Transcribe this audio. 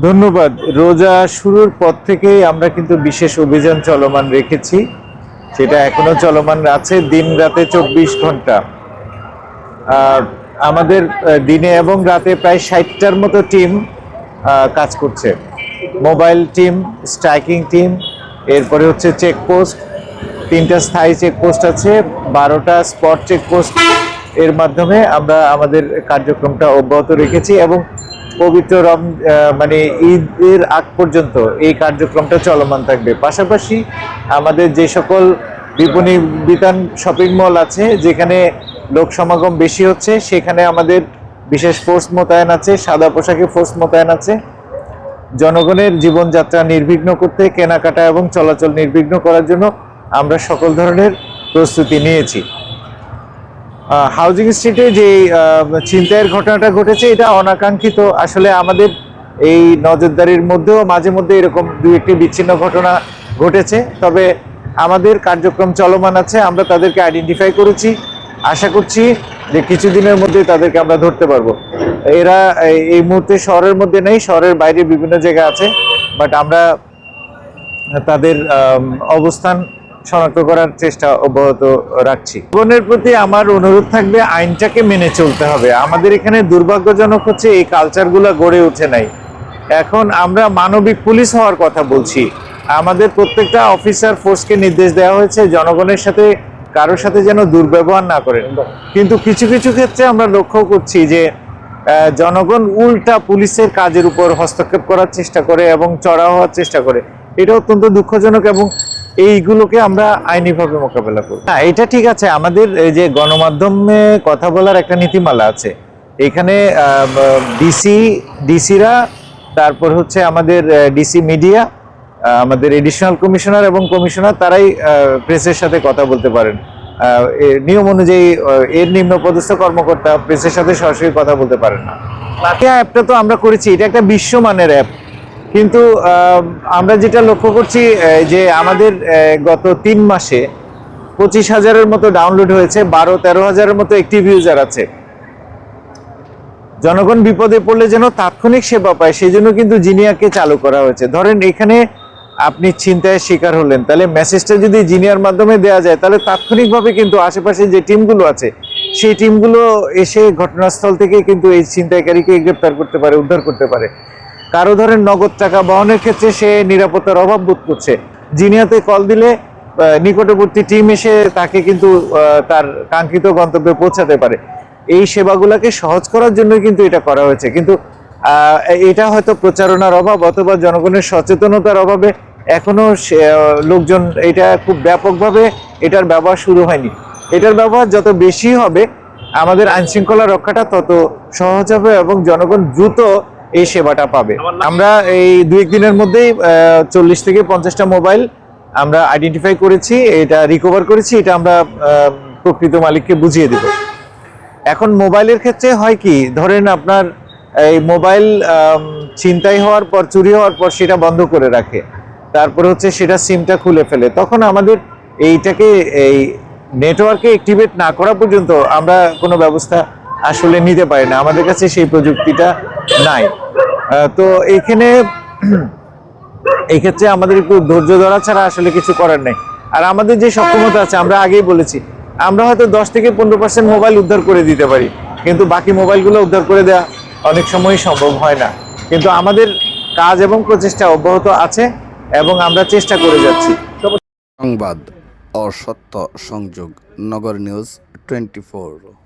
ধন্যবাদ। রোজা শুরুর পর থেকেই আমরা কিন্তু বিশেষ অভিযান চলমান রেখেছি। সেটা এখনো চলমান আছে দিন রাতে ২৪ ঘন্টা। আহ, আমাদের দিনে এবং রাতে প্রায় ৬০টার মতো টিম কাজ করছে। মোবাইল টিম, স্ট্রাইকিং টিম, এরপরে হচ্ছে চেকপোস্ট, ৩টা স্থায়ী চেকপোস্ট আছে, ১২টা স্পট চেকপোস্ট। এর মাধ্যমে আমরা আমাদের কার্যক্রমটা অব্যাহত রেখেছি এবং পবিত্র মানে ঈদের আগ পর্যন্ত এই কার্যক্রমটা চলমান থাকবে। পাশাপাশি আমাদের যে সকল বিপণী বিতান শপিং মল আছে, যেখানে লোক সমাগম বেশি হচ্ছে, সেখানে আমাদের বিশেষ ফোর্স মোতায়েন আছে, সাদা পোশাকে ফোর্স মোতায়েন আছে। জনগণের জীবনযাত্রা নির্বিঘ্ন করতে, কেনাকাটা এবং চলাচল নির্বিঘ্ন করার জন্য আমরা সকল ধরনের প্রস্তুতি নিয়েছি। হাউজিং স্ট্রিটে যে ছিনতাইয়ের ঘটনাটা ঘটেছে, এটা অনাকাঙ্ক্ষিত। আসলে আমাদের এই নজরদারির মধ্যেও মাঝে মধ্যে এরকম দুই একটি বিচ্ছিন্ন ঘটনা ঘটেছে, তবে আমাদের কার্যক্রম চলমান আছে। আমরা তাদেরকে আইডেন্টিফাই করেছি, আশা করছি যে কিছুদিনের মধ্যেই তাদেরকে আমরা ধরতে পারবো। এরা এই মুহূর্তে শহরের মধ্যে নেই, শহরের বাইরে বিভিন্ন জায়গায় আছে, বাট আমরা তাদের অবস্থান শনাক্ত করার চেষ্টা অব্যাহত রাখছি। জনগণের প্রতি আমার অনুরোধ থাকবে, আইনটাকে মেনে চলতে হবে। আমাদের এখানে দুর্ভাগ্যজনক হচ্ছে এই কালচারগুলো গড়ে ওঠে নাই। এখন আমরা মানবিক পুলিশ হওয়ার কথা বলছি। আমাদের প্রত্যেকটা অফিসার ফোর্সকে নির্দেশ দেওয়া হয়েছে জনগণের সাথে কারোর সাথে যেন দুর্ব্যবহার না করেন, কিন্তু কিছু কিছু ক্ষেত্রে আমরা লক্ষ্য করছি যে জনগণ উল্টা পুলিশের কাজের উপর হস্তক্ষেপ করার চেষ্টা করে এবং চড়া হওয়ার চেষ্টা করে। এটা অত্যন্ত দুঃখজনক এবং এইগুলোকে আমরা আইনিভাবে মোকাবেলা করব। না, এটা ঠিক আছে। আমাদের এই যে গণমাধ্যমে কথা বলার একটা নীতিমালা আছে, এখানে ডিসিরা, তারপর হচ্ছে আমাদের ডিসি মিডিয়া, আমাদের এডিশনাল কমিশনার এবং কমিশনার, তারাই প্রেসের সাথে কথা বলতে পারেন। নিয়ম অনুযায়ী এর নিম্ন পদস্থ কর্মকর্তা প্রেসের সাথে সরাসরি কথা বলতে পারেন না। লাঠিয়া অ্যাপটা তো আমরা করেছি, এটা একটা বিশ্বমানের অ্যাপ, কিন্তু আমরা যেটা লক্ষ্য করছি যে আমাদের গত ৩ মাসে ২৫,০০০-এর মতো ডাউনলোড হয়েছে, ১২-১৩ হাজারের মতো অ্যাক্টিভ ইউজার আছে। জনগণ বিপদে পড়লে যেন তাৎক্ষণিক সেবা পায়, সেই জন্য কিন্তু জিনিয়াকে চালু করা হয়েছে। ধরেন এখানে আপনি ছিনতাইয়ের শিকার হলেন, তাহলে মেসেজটা যদি জিনিয়ার মাধ্যমে দেওয়া যায়, তাহলে তাৎক্ষণিকভাবে কিন্তু আশেপাশে যে টিমগুলো আছে, সেই টিমগুলো এসে ঘটনাস্থল থেকে কিন্তু এই ছিনতাইকারীকে গ্রেপ্তার করতে পারে, উদ্ধার করতে পারে। কারো ধরেন নগদ টাকা বহনের ক্ষেত্রে সে নিরাপত্তার অভাব বোধ করছে, জিনিয়াতে কল দিলে নিকটবর্তী টিম এসে তাকে কিন্তু তার কাঙ্ক্ষিত গন্তব্যে পৌঁছাতে পারে। এই সেবাগুলোকে সহজ করার জন্য কিন্তু এটা করা হয়েছে, কিন্তু এটা হয়তো প্রচারণার অভাব অথবা জনগণের সচেতনতার অভাবে এখনো লোকজন এটা খুব ব্যাপকভাবে এটার ব্যবহার শুরু হয়নি। এটার ব্যবহার যত বেশি হবে, আমাদের আইন শৃঙ্খলা রক্ষাটা তত সহজ হবে এবং জনগণ দ্রুত এই সেবাটা পাবে। আমরা এই ২-১ দিনের মধ্যেই ৪০ থেকে ৫০টা মোবাইল আমরা আইডেন্টিফাই করেছি, এটা রিকভার করেছি, এটা আমরা প্রকৃত মালিককে বুঝিয়ে দেব। এখন মোবাইলের ক্ষেত্রে হয় কি, ধরেন আপনার এই মোবাইল ছিনতাই হওয়ার পর, চুরি হওয়ার পর সেটা বন্ধ করে রাখে, তারপরে হচ্ছে সেটা সিমটা খুলে ফেলে। তখন আমাদের এইটাকে এই নেটওয়ার্কে অ্যাক্টিভেট না করা পর্যন্ত আমরা কোনো ব্যবস্থা আসলে নিতে পারি না, আমাদের কাছে সেই প্রযুক্তিটা নাই। তো এইখানে এই ক্ষেত্রে আমাদের একটু ধৈর্য ধরা ছাড়া আসলে কিছু করার নেই। আর আমাদের যে সক্ষমতা আছে, আমরা আগেই বলেছি, আমরা হয়তো ১০ থেকে ১৫% মোবাইল উদ্ধার করে দিতে পারি, কিন্তু বাকি মোবাইলগুলো উদ্ধার করে দেওয়া অনেক সময় সম্ভব হয় না। কিন্তু আমাদের কাজ এবং প্রচেষ্টা অব্যাহত আছে এবং আমরা চেষ্টা করে যাচ্ছি। সংবাদ ও সত্য সংযোগ, নগর নিউজ 24।